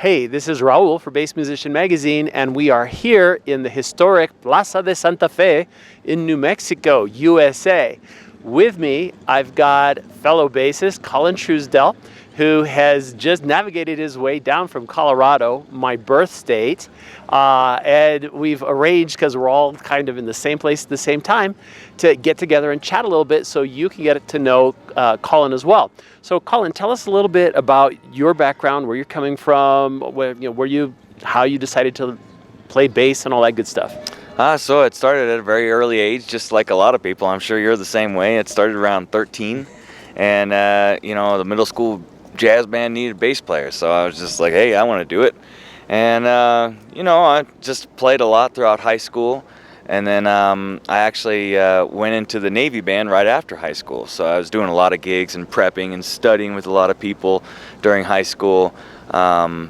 Hey, this is Raul for Bass Musician Magazine, and we are here in the historic Plaza de Santa Fe in New Mexico, USA. With me, I've got fellow bassist Colin Trusedell, who has just navigated his way down from Colorado, my birth state, and we've arranged, because we're all kind of in the same place at the same time, to get together and chat a little bit so you can get to know Colin as well. So Colin, tell us a little bit about your background, where you're coming from, how you decided to play bass and all that good stuff. So it started at a very early age, just like a lot of people. I'm sure you're the same way. It started around 13, and the middle school jazz band needed a bass player, so I was just like, hey, I want to do it. And I just played a lot throughout high school, and then I actually went into the Navy band right after high school. So I was doing a lot of gigs and prepping and studying with a lot of people during high school. I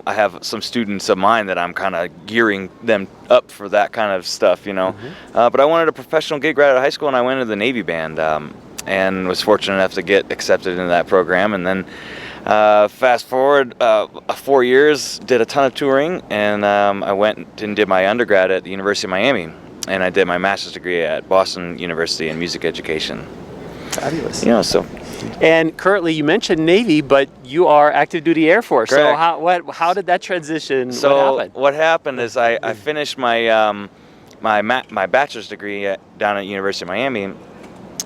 have some students of mine that I'm kind of gearing them up for that kind of stuff, Mm-hmm. But I wanted a professional gig right out of high school, and I went into the Navy band and was fortunate enough to get accepted into that program. And then fast forward 4 years, did a ton of touring, and I went and did my undergrad at the University of Miami, and I did my master's degree at Boston University in music education. Fabulous. And currently, you mentioned Navy, but you are active duty Air Force. Correct. So how did that transition? So what happened is I finished my my bachelor's degree down at University of Miami,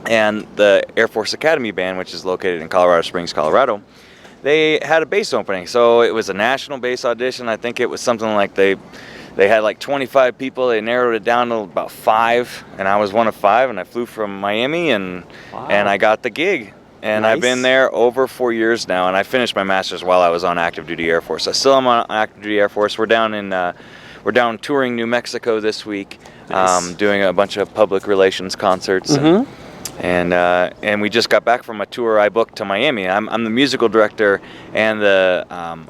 and the Air Force Academy band, which is located in Colorado Springs, Colorado, they had a bass opening. So it was a national bass audition. I think it was something like they had like 25 people. They narrowed it down to about 5, and I was one of 5, and I flew from Miami, and I got the gig. And nice. I've been there over 4 years now, and I finished my master's while I was on active duty Air Force. I still am on active duty Air Force. We're down touring New Mexico this week, nice. Doing a bunch of public relations concerts. Mm-hmm. And we just got back from a tour I booked to Miami. I'm the musical director and the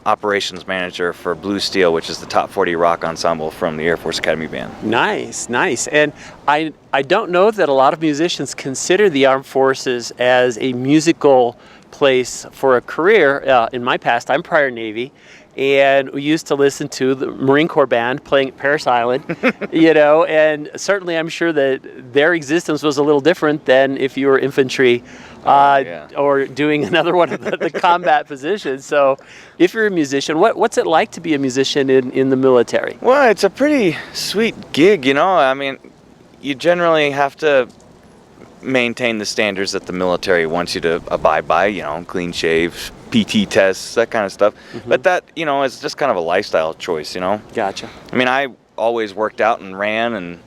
operations manager for Blue Steel, which is the top 40 rock ensemble from the Air Force Academy band. Nice. And I don't know that a lot of musicians consider the armed forces as a musical place for a career. In my past, I'm prior Navy, and we used to listen to the Marine Corps band playing at Parris Island, and certainly I'm sure that their existence was a little different than if you were infantry or doing another one of the combat positions. So if you're a musician, what's it like to be a musician in the military? Well, it's a pretty sweet gig, I mean, you generally have to maintain the standards that the military wants you to abide by, clean shave, PT tests, that kind of stuff. Mm-hmm. But that, is just kind of a lifestyle choice, Gotcha. I mean, I always worked out and ran, and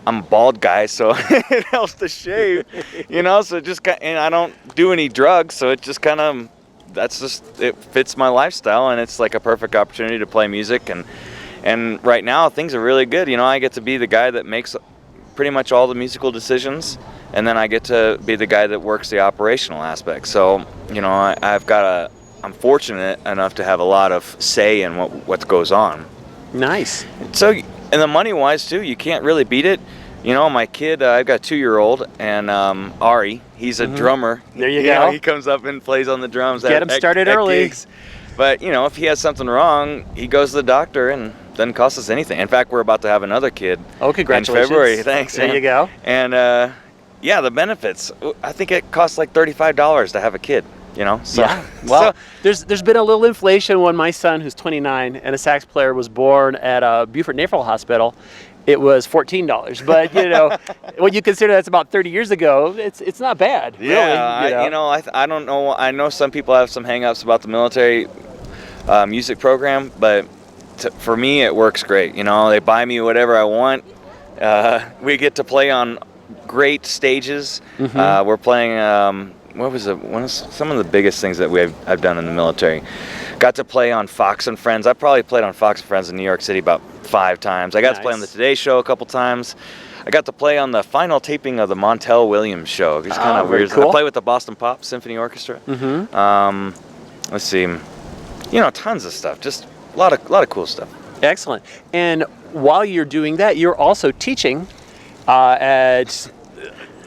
I'm a bald guy, so it helps to shave, so and I don't do any drugs, so it just kind of, it fits my lifestyle, and it's like a perfect opportunity to play music. And right now, things are really good. I get to be the guy that makes pretty much all the musical decisions, and then I get to be the guy that works the operational aspect. So, I'm fortunate enough to have a lot of say in what goes on. Nice. So, and the money-wise too, you can't really beat it. My kid, I've got a 2-year-old, and Ari, he's a drummer. There you go. He comes up and plays on the drums. Get him started early. Gigs. But if he has something wrong, he goes to the doctor, and doesn't cost us anything. In fact, we're about to have another kid. Oh, congratulations! In February. Thanks. There you go. And the benefits. I think it costs like $35 to have a kid. So, yeah. Well, there's been a little inflation when my son, who's 29 and a sax player, was born at Beaufort Naval Hospital. It was $14, but when you consider that's about 30 years ago, it's not bad. Yeah, really, I don't know. I know some people have some hang-ups about the military music program, but for me, it works great. They buy me whatever I want. We get to play on great stages. Mm-hmm. We're playing. What was it? Some of the biggest things that I've done in the military. Got to play on Fox and Friends. I probably played on Fox and Friends in New York City about 5 times. I got to play on the Today Show a couple times. I got to play on the final taping of the Montel Williams show. It's kind of weird. Cool. I played with the Boston Pop Symphony Orchestra. Mm-hmm. Let's see. Tons of stuff. Just a lot of cool stuff. Excellent. And while you're doing that, you're also teaching at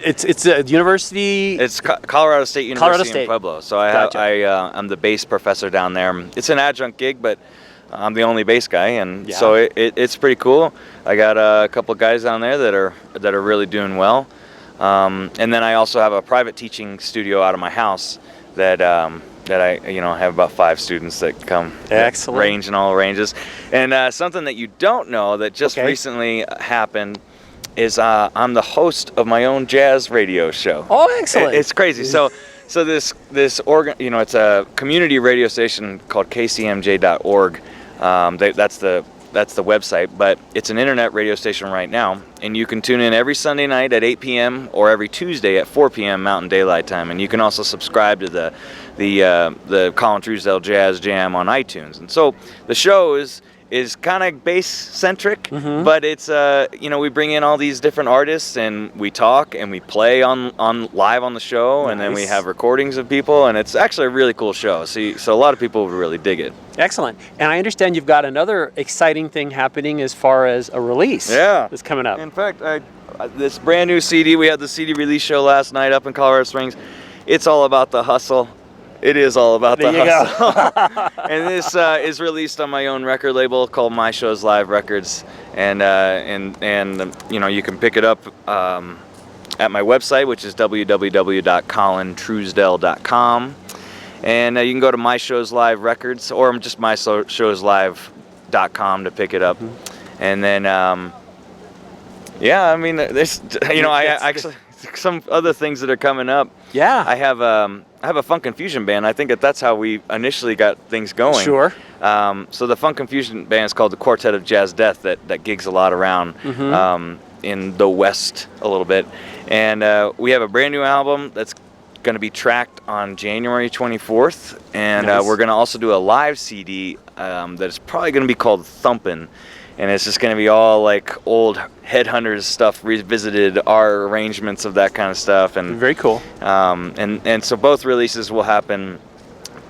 It's a university. It's Colorado State University in Pueblo. So Gotcha. I'm the bass professor down there. It's an adjunct gig, but I'm the only bass guy, and Yeah. so it's pretty cool. I got a couple guys down there that are really doing well, and then I also have a private teaching studio out of my house that I have about 5 students that come. Excellent. That range in all ranges, and something that you don't know that just Okay. recently happened is I'm the host of my own jazz radio show. Oh, excellent. It's crazy. So this organ, it's a community radio station called kcmj.org. That's the website, but it's an internet radio station right now, and you can tune in every Sunday night at 8 p.m. or every Tuesday at 4 p.m. Mountain Daylight Time, and you can also subscribe to the Colin Trusedell Jazz Jam on iTunes. And so the show is kind of bass centric, but it's we bring in all these different artists and we talk and we play on live on the show, and then we have recordings of people, and it's actually a really cool show. So a lot of people would really dig it. Excellent. And I understand you've got another exciting thing happening as far as a release. Yeah, that's coming up. In fact, this brand new CD, we had the CD release show last night up in Colorado Springs. It's all about the hustle. It is all about the hustle. And this is released on my own record label called My Shows Live Records, and you can pick it up at my website, which is www.colintrusedell.com, and you can go to My Shows Live Records or just myshowslive.com to pick it up, and then there's I actually some other things that are coming up. Yeah. I have a funk and fusion band. I think that's how we initially got things going. Sure. So the funk and fusion band is called the Quartet of Jazz Death that gigs a lot around in the West a little bit. And we have a brand new album that's going to be tracked on January 24th. And we're going to also do a live CD that is probably going to be called Thumpin'. And it's just going to be all like old Headhunters stuff revisited, our arrangements of that kind of stuff, and very cool. And so both releases will happen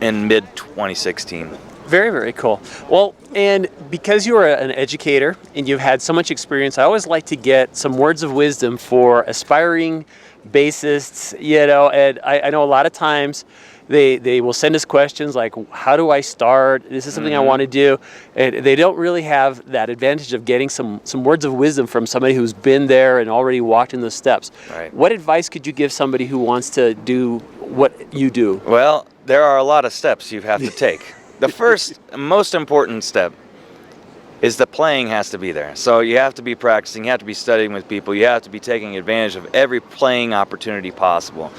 in mid 2016. Very, very cool. Well, and because you are an educator and you've had so much experience, I always like to get some words of wisdom for aspiring bassists. And I know a lot of times they will send us questions like, how do I start? This is something I want to do. And they don't really have that advantage of getting some words of wisdom from somebody who's been there and already walked in those steps. Right. What advice could you give somebody who wants to do what you do? Well, there are a lot of steps you have to take. The first, most important step is the playing has to be there. So you have to be practicing, you have to be studying with people, you have to be taking advantage of every playing opportunity possible.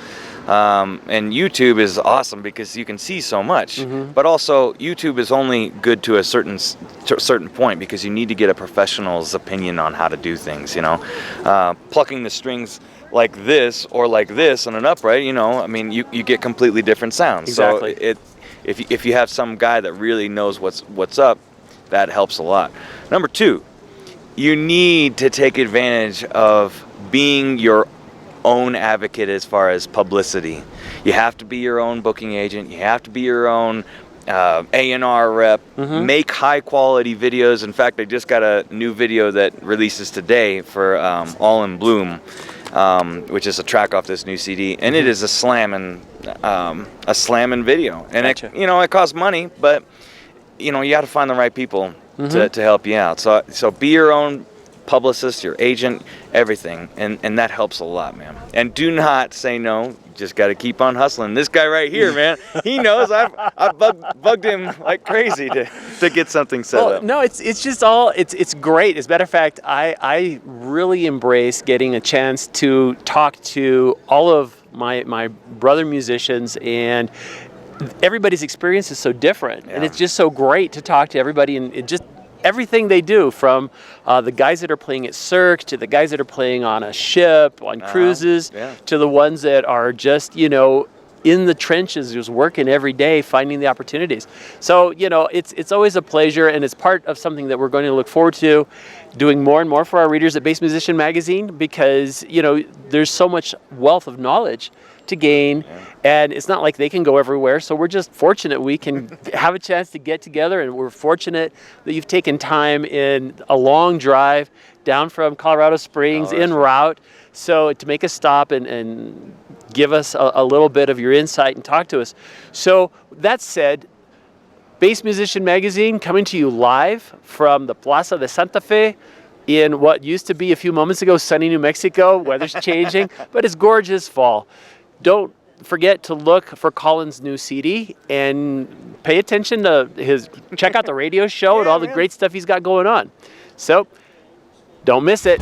And YouTube is awesome because you can see so much, but also YouTube is only good to a certain point because you need to get a professional's opinion on how to do things. Plucking the strings like this or like this on an upright, you get completely different sounds. Exactly. So if you have some guy that really knows what's up, that helps a lot. Number 2, you need to take advantage of being your own advocate as far as publicity. You have to be your own booking agent. You have to be your own A&R rep. Make high quality videos. In fact, I just got a new video that releases today for All in Bloom, which is a track off this new CD, and it is a slamming video. And Gotcha. it costs money, but you got to find the right people to help you out. So be your own publicist, your agent, everything, and that helps a lot, man. And do not say no. You just got to keep on hustling. This guy right here, man, he knows. I've bugged him like crazy to get something set up. No, it's just all it's great. As a matter of fact, I really embrace getting a chance to talk to all of my brother musicians, and everybody's experience is so different, and it's just so great to talk to everybody and it just everything they do, from the guys that are playing at Cirque to the guys that are playing on a ship, on cruises, to the ones that are just, in the trenches, just working every day, finding the opportunities. So, it's always a pleasure, and it's part of something that we're going to look forward to doing more and more for our readers at Bass Musician Magazine, because, there's so much wealth of knowledge to gain, and it's not like they can go everywhere, so we're just fortunate we can have a chance to get together, and we're fortunate that you've taken time in a long drive down from Colorado Springs en route, so to make a stop and give us a little bit of your insight and talk to us. So that said, Bass Musician Magazine coming to you live from the Plaza de Santa Fe in what used to be a few moments ago sunny New Mexico. Weather's changing, but it's gorgeous fall. Don't forget to look for Colin's new CD and pay attention to check out the radio show and all the great stuff he's got going on. So don't miss it.